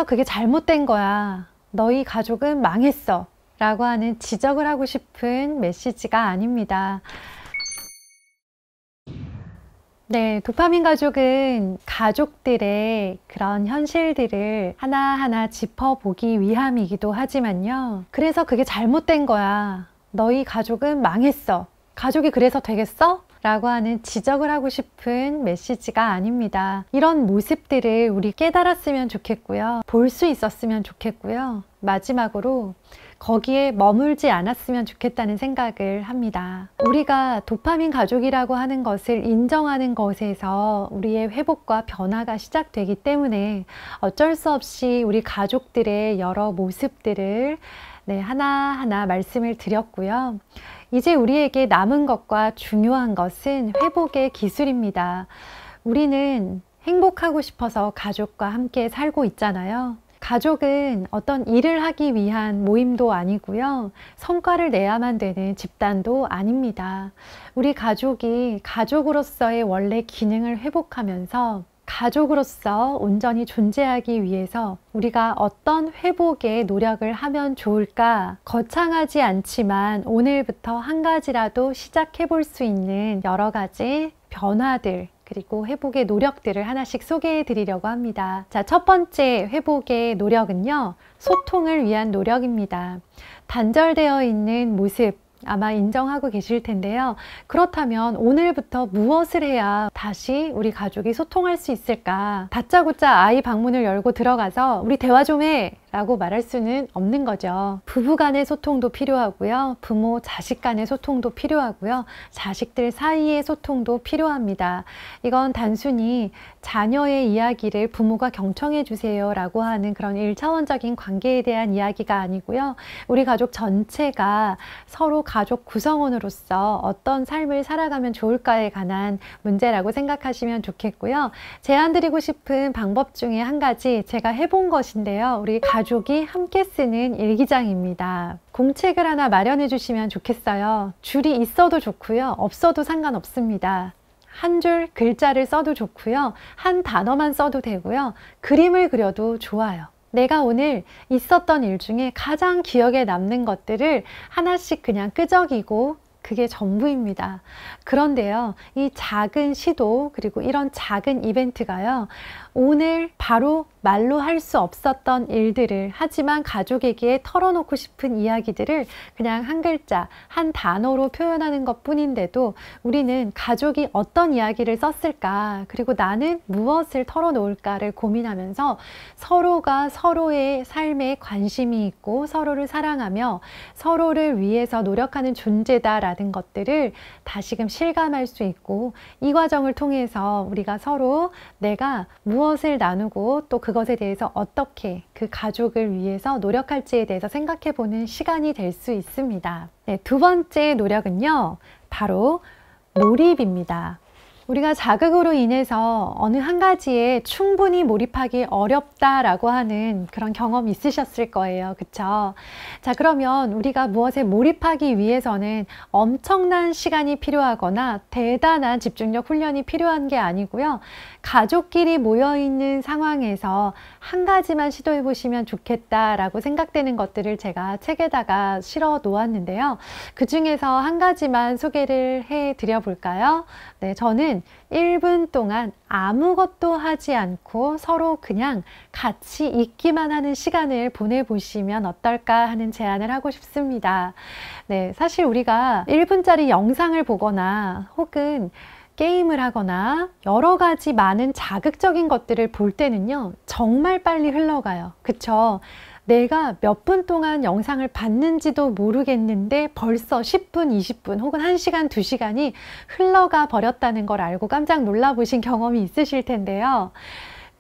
그게 잘못된 거야. 너희 가족은 망했어. 라고 하는 지적을 하고 싶은 메시지가 아닙니다. 네, 도파민 가족은 가족들의 그런 현실들을 하나하나 짚어보기 위함이기도 하지만요. 그래서 그게 잘못된 거야. 너희 가족은 망했어. 가족이 그래서 되겠어? 라고 하는 지적을 하고 싶은 메시지가 아닙니다. 이런 모습들을 우리 깨달았으면 좋겠고요. 볼 수 있었으면 좋겠고요. 마지막으로 거기에 머물지 않았으면 좋겠다는 생각을 합니다. 우리가 도파민 가족이라고 하는 것을 인정하는 것에서 우리의 회복과 변화가 시작되기 때문에 어쩔 수 없이 우리 가족들의 여러 모습들을 하나하나 말씀을 드렸고요. 이제 우리에게 남은 것과 중요한 것은 회복의 기술입니다. 우리는 행복하고 싶어서 가족과 함께 살고 있잖아요. 가족은 어떤 일을 하기 위한 모임도 아니고요. 성과를 내야만 되는 집단도 아닙니다. 우리 가족이 가족으로서의 원래 기능을 회복하면서 가족으로서 온전히 존재하기 위해서 우리가 어떤 회복의 노력을 하면 좋을까? 거창하지 않지만 오늘부터 한 가지라도 시작해 볼 수 있는 여러 가지 변화들 그리고 회복의 노력들을 하나씩 소개해 드리려고 합니다. 자, 첫 번째 회복의 노력은요. 소통을 위한 노력입니다. 단절되어 있는 모습 아마 인정하고 계실 텐데요. 그렇다면 오늘부터 무엇을 해야 다시 우리 가족이 소통할 수 있을까? 다짜고짜 아이 방문을 열고 들어가서 우리 대화 좀 해! 라고 말할 수는 없는 거죠. 부부 간의 소통도 필요하고요. 부모, 자식 간의 소통도 필요하고요. 자식들 사이의 소통도 필요합니다. 이건 단순히 자녀의 이야기를 부모가 경청해 주세요 라고 하는 그런 1차원적인 관계에 대한 이야기가 아니고요. 우리 가족 전체가 서로 가족 구성원으로서 어떤 삶을 살아가면 좋을까에 관한 문제라고 생각하시면 좋겠고요. 제안드리고 싶은 방법 중에 한 가지 제가 해본 것인데요. 우리 가족이 함께 쓰는 일기장입니다. 공책을 하나 마련해 주시면 좋겠어요. 줄이 있어도 좋고요. 없어도 상관없습니다. 한 줄 글자를 써도 좋고요. 한 단어만 써도 되고요. 그림을 그려도 좋아요. 내가 오늘 있었던 일 중에 가장 기억에 남는 것들을 하나씩 그냥 끄적이고 그게 전부입니다. 그런데요, 이 작은 시도 그리고 이런 작은 이벤트가요, 오늘 바로 말로 할 수 없었던 일들을 하지만 가족에게 털어놓고 싶은 이야기들을 그냥 한 글자, 한 단어로 표현하는 것 뿐인데도 우리는 가족이 어떤 이야기를 썼을까 그리고 나는 무엇을 털어놓을까를 고민하면서 서로가 서로의 삶에 관심이 있고 서로를 사랑하며 서로를 위해서 노력하는 존재다라는 것들을 다시금 실감할 수 있고 이 과정을 통해서 우리가 서로 내가 무엇을 나누고 또 그것에 대해서 어떻게 그 가족을 위해서 노력할지에 대해서 생각해 보는 시간이 될 수 있습니다. 네, 두 번째 노력은요, 바로 몰입입니다. 우리가 자극으로 인해서 어느 한 가지에 충분히 몰입하기 어렵다라고 하는 그런 경험 있으셨을 거예요. 그쵸? 자, 그러면 우리가 무엇에 몰입하기 위해서는 엄청난 시간이 필요하거나 대단한 집중력 훈련이 필요한 게 아니고요. 가족끼리 모여있는 상황에서 한 가지만 시도해 보시면 좋겠다라고 생각되는 것들을 제가 책에다가 실어 놓았는데요. 그 중에서 한 가지만 소개를 해 드려 볼까요? 네, 저는 1분 동안 아무것도 하지 않고 서로 그냥 같이 있기만 하는 시간을 보내보시면 어떨까 하는 제안을 하고 싶습니다. 네, 사실 우리가 1분짜리 영상을 보거나 혹은 게임을 하거나 여러 가지 많은 자극적인 것들을 볼 때는요, 정말 빨리 흘러가요. 그쵸? 내가 몇 분 동안 영상을 봤는지도 모르겠는데 벌써 10분, 20분 혹은 1시간, 2시간이 흘러가 버렸다는 걸 알고 깜짝 놀라 보신 경험이 있으실 텐데요.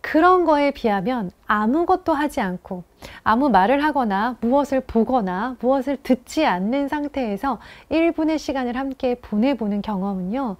그런 거에 비하면 아무것도 하지 않고 아무 말을 하거나 무엇을 보거나 무엇을 듣지 않는 상태에서 1분의 시간을 함께 보내보는 경험은요,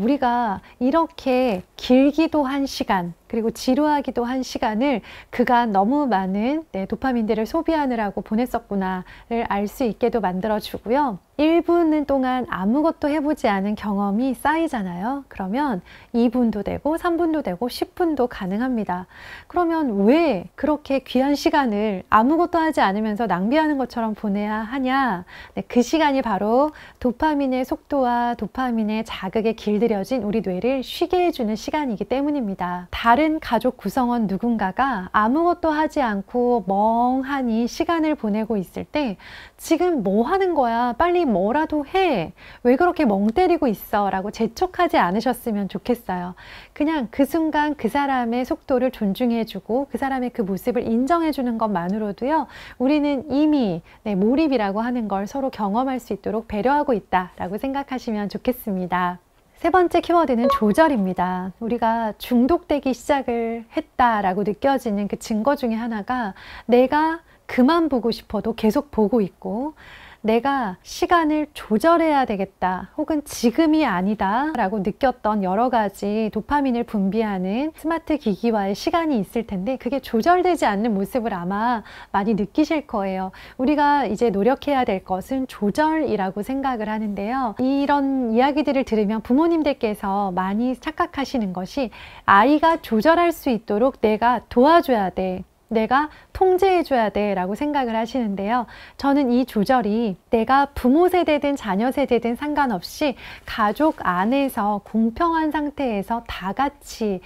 우리가 이렇게 길기도 한 시간 그리고 지루하기도 한 시간을 그간 너무 많은 도파민들을 소비하느라고 보냈었구나를 알 수 있게도 만들어주고요. 1분 동안 아무것도 해보지 않은 경험이 쌓이잖아요. 그러면 2분도 되고 3분도 되고 10분도 가능합니다. 그러면 왜 그렇게 귀한 시간을 아무것도 하지 않으면서 낭비하는 것처럼 보내야 하냐? 그 시간이 바로 도파민의 속도와 도파민의 자극에 길들여진 우리 뇌를 쉬게 해주는 시간이기 때문입니다. 다른 가족 구성원 누군가가 아무것도 하지 않고 멍하니 시간을 보내고 있을 때 지금 뭐 하는 거야? 빨리 뭐라도 해. 왜 그렇게 멍 때리고 있어? 라고 재촉하지 않으셨으면 좋겠어요. 그냥 그 순간 그 사람의 속도를 존중해주고 그 사람의 그 모습을 인정해주는 것만으로도요, 우리는 이미 몰입이라고 하는 걸 서로 경험할 수 있도록 배려하고 있다라고 생각하시면 좋겠습니다. 세 번째 키워드는 조절입니다. 우리가 중독되기 시작을 했다라고 느껴지는 그 증거 중에 하나가 내가 그만 보고 싶어도 계속 보고 있고, 내가 시간을 조절해야 되겠다 혹은 지금이 아니다 라고 느꼈던 여러 가지 도파민을 분비하는 스마트 기기와의 시간이 있을 텐데 그게 조절되지 않는 모습을 아마 많이 느끼실 거예요. 우리가 이제 노력해야 될 것은 조절이라고 생각을 하는데요. 이런 이야기들을 들으면 부모님들께서 많이 착각하시는 것이 아이가 조절할 수 있도록 내가 도와줘야 돼, 내가 통제해줘야 돼 라고 생각을 하시는데요. 저는 이 조절이 내가 부모 세대든 자녀 세대든 상관없이 가족 안에서 공평한 상태에서 다 같이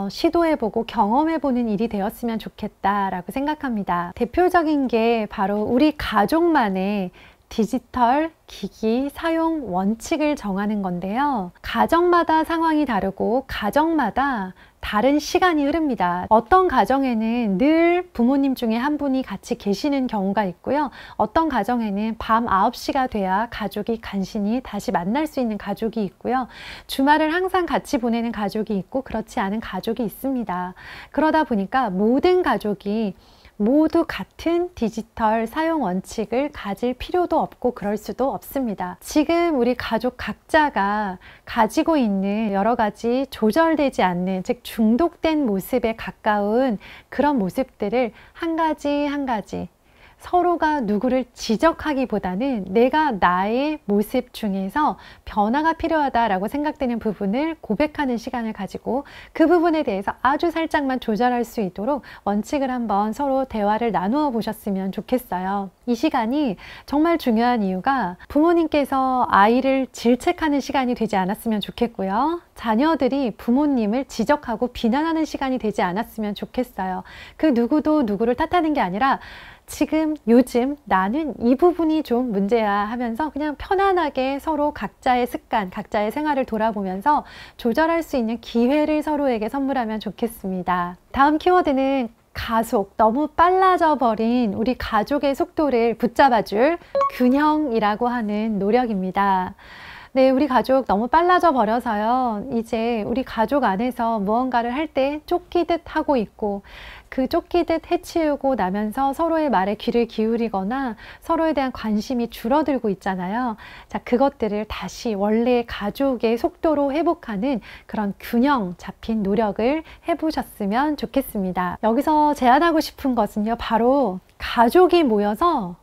시도해보고 경험해보는 일이 되었으면 좋겠다라고 생각합니다. 대표적인 게 바로 우리 가족만의 디지털 기기 사용 원칙을 정하는 건데요. 가정마다 상황이 다르고 가정마다 다른 시간이 흐릅니다. 어떤 가정에는 늘 부모님 중에 한 분이 같이 계시는 경우가 있고요. 어떤 가정에는 밤 9시가 돼야 가족이 간신히 다시 만날 수 있는 가족이 있고요. 주말을 항상 같이 보내는 가족이 있고 그렇지 않은 가족이 있습니다. 그러다 보니까 모든 가족이 모두 같은 디지털 사용 원칙을 가질 필요도 없고 그럴 수도 없습니다. 지금 우리 가족 각자가 가지고 있는 여러 가지 조절되지 않는, 즉 중독된 모습에 가까운 그런 모습들을 한 가지 한 가지 서로가 누구를 지적하기보다는 내가 나의 모습 중에서 변화가 필요하다라고 생각되는 부분을 고백하는 시간을 가지고 그 부분에 대해서 아주 살짝만 조절할 수 있도록 원칙을 한번 서로 대화를 나누어 보셨으면 좋겠어요. 이 시간이 정말 중요한 이유가 부모님께서 아이를 질책하는 시간이 되지 않았으면 좋겠고요. 자녀들이 부모님을 지적하고 비난하는 시간이 되지 않았으면 좋겠어요. 그 누구도 누구를 탓하는 게 아니라 지금 요즘 나는 이 부분이 좀 문제야 하면서 그냥 편안하게 서로 각자의 습관, 각자의 생활을 돌아보면서 조절할 수 있는 기회를 서로에게 선물하면 좋겠습니다. 다음 키워드는 가속, 너무 빨라져 버린 우리 가족의 속도를 붙잡아줄 균형이라고 하는 노력입니다. 네, 우리 가족 너무 빨라져 버려서요. 이제 우리 가족 안에서 무언가를 할 때 쫓기듯 하고 있고 그 쫓기듯 해치우고 나면서 서로의 말에 귀를 기울이거나 서로에 대한 관심이 줄어들고 있잖아요. 자, 그것들을 다시 원래 가족의 속도로 회복하는 그런 균형 잡힌 노력을 해보셨으면 좋겠습니다. 여기서 제안하고 싶은 것은요, 바로 가족이 모여서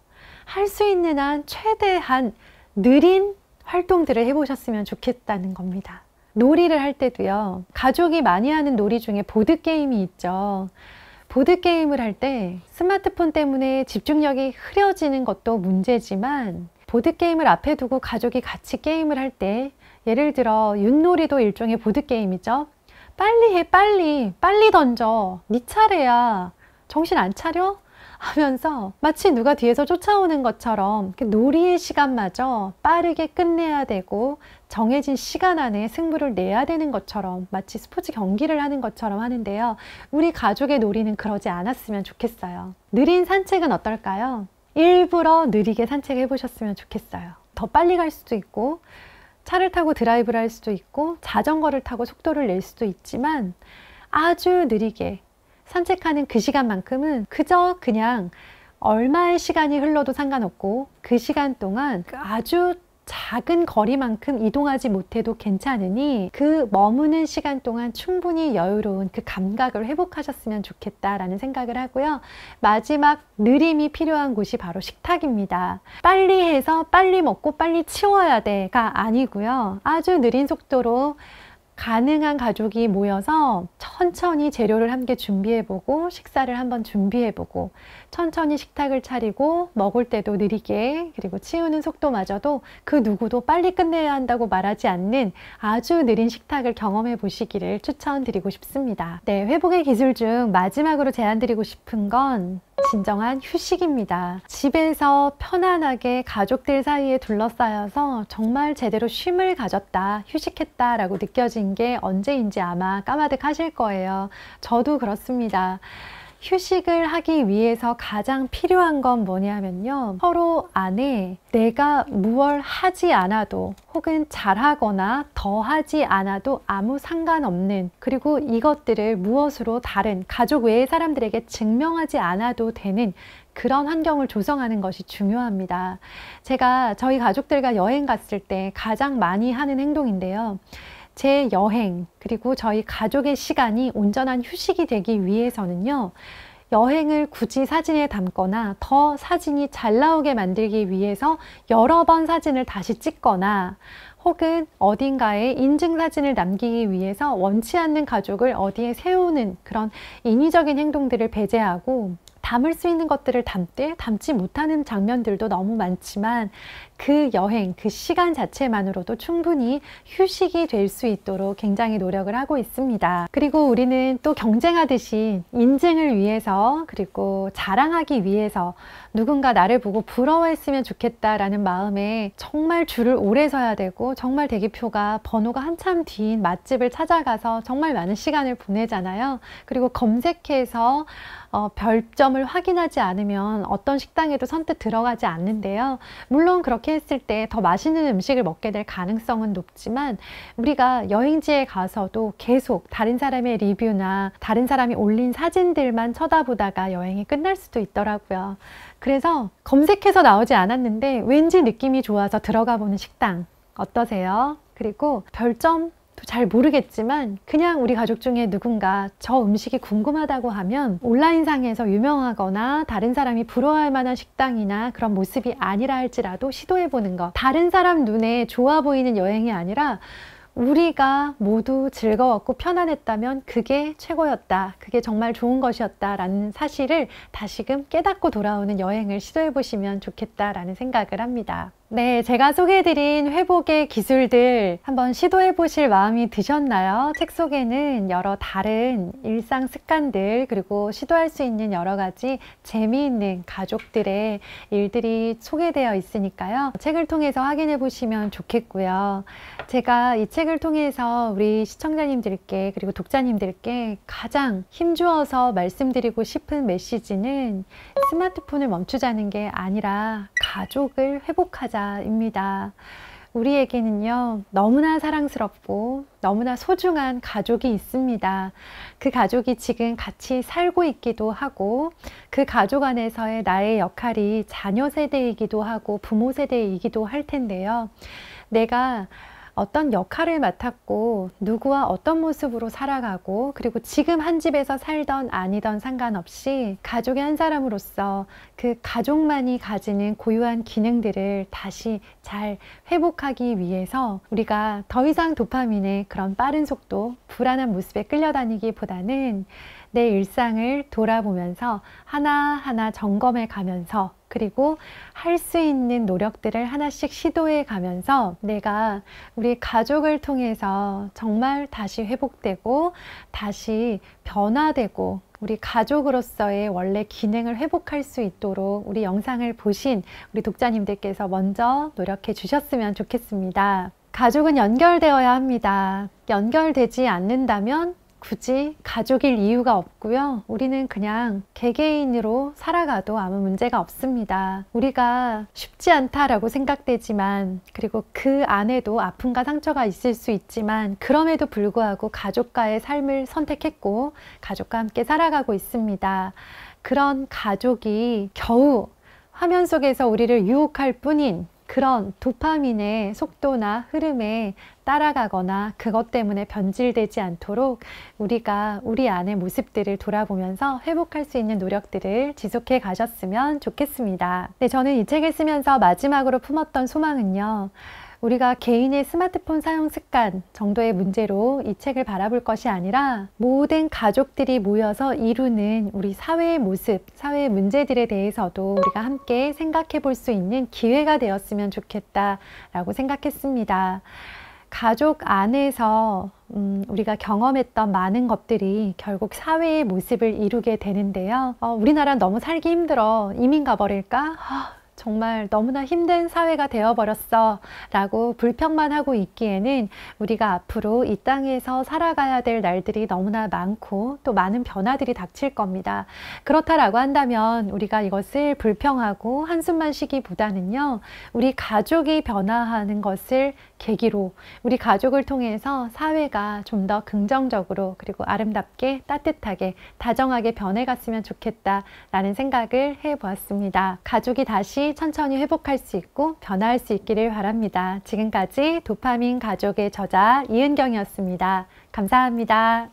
할 수 있는 한 최대한 느린 활동들을 해보셨으면 좋겠다는 겁니다. 놀이를 할 때도요, 가족이 많이 하는 놀이 중에 보드게임이 있죠. 보드게임을 할 때 스마트폰 때문에 집중력이 흐려지는 것도 문제지만 보드게임을 앞에 두고 가족이 같이 게임을 할 때, 예를 들어 윷놀이도 일종의 보드게임이죠. 빨리 해, 빨리 던져, 네 차례야, 정신 안 차려? 하면서 마치 누가 뒤에서 쫓아오는 것처럼 놀이의 시간마저 빠르게 끝내야 되고 정해진 시간 안에 승부를 내야 되는 것처럼, 마치 스포츠 경기를 하는 것처럼 하는데요. 우리 가족의 놀이는 그러지 않았으면 좋겠어요. 느린 산책은 어떨까요? 일부러 느리게 산책해 보셨으면 좋겠어요. 더 빨리 갈 수도 있고 차를 타고 드라이브를 할 수도 있고 자전거를 타고 속도를 낼 수도 있지만 아주 느리게 산책하는 그 시간만큼은 그냥 얼마의 시간이 흘러도 상관없고 그 시간 동안 아주 작은 거리만큼 이동하지 못해도 괜찮으니 그 머무는 시간 동안 충분히 여유로운 그 감각을 회복하셨으면 좋겠다라는 생각을 하고요. 마지막 느림이 필요한 곳이 바로 식탁입니다. 빨리 해서 빨리 먹고 빨리 치워야 돼가 아니고요. 아주 느린 속도로 가능한 가족이 모여서 천천히 재료를 함께 준비해보고 식사를 한번 준비해보고 천천히 식탁을 차리고 먹을 때도 느리게, 그리고 치우는 속도마저도 그 누구도 빨리 끝내야 한다고 말하지 않는 아주 느린 식탁을 경험해 보시기를 추천드리고 싶습니다. 네, 회복의 기술 중 마지막으로 제안드리고 싶은 건 진정한 휴식입니다. 집에서 편안하게 가족들 사이에 둘러싸여서 정말 제대로 쉼을 가졌다, 휴식했다 라고 느껴진 게 언제인지 아마 까마득하실 거예요. 저도 그렇습니다. 휴식을 하기 위해서 가장 필요한 건 뭐냐면요, 서로 안에 내가 무얼 하지 않아도 혹은 잘하거나 더 하지 않아도 아무 상관없는, 그리고 이것들을 무엇으로 다른 가족 외의 사람들에게 증명하지 않아도 되는 그런 환경을 조성하는 것이 중요합니다. 제가 저희 가족들과 여행 갔을 때 가장 많이 하는 행동인데요, 제 여행 그리고 저희 가족의 시간이 온전한 휴식이 되기 위해서는요, 여행을 굳이 사진에 담거나 더 사진이 잘 나오게 만들기 위해서 여러 번 사진을 다시 찍거나 혹은 어딘가에 인증사진을 남기기 위해서 원치 않는 가족을 어디에 세우는 그런 인위적인 행동들을 배제하고, 담을 수 있는 것들을 담되 담지 못하는 장면들도 너무 많지만 그 여행, 그 시간 자체만으로도 충분히 휴식이 될 수 있도록 굉장히 노력을 하고 있습니다. 그리고 우리는 또 경쟁하듯이 인증을 위해서, 그리고 자랑하기 위해서 누군가 나를 보고 부러워했으면 좋겠다라는 마음에 정말 줄을 오래 서야 되고 정말 대기표가 번호가 한참 뒤인 맛집을 찾아가서 정말 많은 시간을 보내잖아요. 그리고 검색해서 별점을 확인하지 않으면 어떤 식당에도 선뜻 들어가지 않는데요. 물론 그렇게 했을 때 더 맛있는 음식을 먹게 될 가능성은 높지만, 우리가 여행지에 가서도 계속 다른 사람의 리뷰나 다른 사람이 올린 사진들만 쳐다보다가 여행이 끝날 수도 있더라고요. 그래서 검색해서 나오지 않았는데 왠지 느낌이 좋아서 들어가 보는 식당 어떠세요? 그리고 별점 잘 모르겠지만 그냥 우리 가족 중에 누군가 저 음식이 궁금하다고 하면 온라인상에서 유명하거나 다른 사람이 부러워할 만한 식당이나 그런 모습이 아니라 할지라도 시도해보는 것, 다른 사람 눈에 좋아 보이는 여행이 아니라 우리가 모두 즐거웠고 편안했다면 그게 최고였다, 그게 정말 좋은 것이었다 라는 사실을 다시금 깨닫고 돌아오는 여행을 시도해 보시면 좋겠다라는 생각을 합니다. 네, 제가 소개해드린 회복의 기술들 한번 시도해 보실 마음이 드셨나요? 책 속에는 여러 다른 일상 습관들, 그리고 시도할 수 있는 여러 가지 재미있는 가족들의 일들이 소개되어 있으니까요. 책을 통해서 확인해 보시면 좋겠고요. 제가 이 책을 통해서 우리 시청자님들께 그리고 독자님들께 가장 힘주어서 말씀드리고 싶은 메시지는 스마트폰을 멈추자는 게 아니라 가족을 회복하자 입니다. 우리에게는요, 너무나 사랑스럽고 너무나 소중한 가족이 있습니다. 그 가족이 지금 같이 살고 있기도 하고, 그 가족 안에서의 나의 역할이 자녀 세대이기도 하고 부모 세대이기도 할 텐데요. 내가 어떤 역할을 맡았고 누구와 어떤 모습으로 살아가고, 그리고 지금 한 집에서 살던 아니던 상관없이 가족의 한 사람으로서 그 가족만이 가지는 고유한 기능들을 다시 잘 회복하기 위해서 우리가 더 이상 도파민의 그런 빠른 속도, 불안한 모습에 끌려다니기보다는 내 일상을 돌아보면서 하나하나 점검해 가면서, 그리고 할 수 있는 노력들을 하나씩 시도해 가면서 내가 우리 가족을 통해서 정말 다시 회복되고 다시 변화되고 우리 가족으로서의 원래 기능을 회복할 수 있도록 우리 영상을 보신 우리 독자님들께서 먼저 노력해 주셨으면 좋겠습니다. 가족은 연결되어야 합니다. 연결되지 않는다면 굳이 가족일 이유가 없고요. 우리는 그냥 개개인으로 살아가도 아무 문제가 없습니다. 우리가 쉽지 않다라고 생각되지만, 그리고 그 안에도 아픔과 상처가 있을 수 있지만, 그럼에도 불구하고 가족과의 삶을 선택했고 가족과 함께 살아가고 있습니다. 그런 가족이 겨우 화면 속에서 우리를 유혹할 뿐인 그런 도파민의 속도나 흐름에 따라가거나 그것 때문에 변질되지 않도록 우리가 우리 안의 모습들을 돌아보면서 회복할 수 있는 노력들을 지속해 가셨으면 좋겠습니다. 네, 저는 이 책을 쓰면서 마지막으로 품었던 소망은요. 우리가 개인의 스마트폰 사용 습관 정도의 문제로 이 책을 바라볼 것이 아니라 모든 가족들이 모여서 이루는 우리 사회의 모습, 사회의 문제들에 대해서도 우리가 함께 생각해 볼 수 있는 기회가 되었으면 좋겠다라고 생각했습니다. 가족 안에서 우리가 경험했던 많은 것들이 결국 사회의 모습을 이루게 되는데요. 우리나라는 너무 살기 힘들어. 이민 가버릴까? 정말 너무나 힘든 사회가 되어버렸어 라고 불평만 하고 있기에는 우리가 앞으로 이 땅에서 살아가야 될 날들이 너무나 많고 또 많은 변화들이 닥칠 겁니다. 그렇다라고 한다면 우리가 이것을 불평하고 한숨만 쉬기보다는요, 우리 가족이 변화하는 것을 계기로 우리 가족을 통해서 사회가 좀 더 긍정적으로 그리고 아름답게 따뜻하게 다정하게 변해갔으면 좋겠다라는 생각을 해보았습니다. 가족이 다시 천천히 회복할 수 있고 변화할 수 있기를 바랍니다. 지금까지 도파민 가족의 저자 이은경이었습니다. 감사합니다.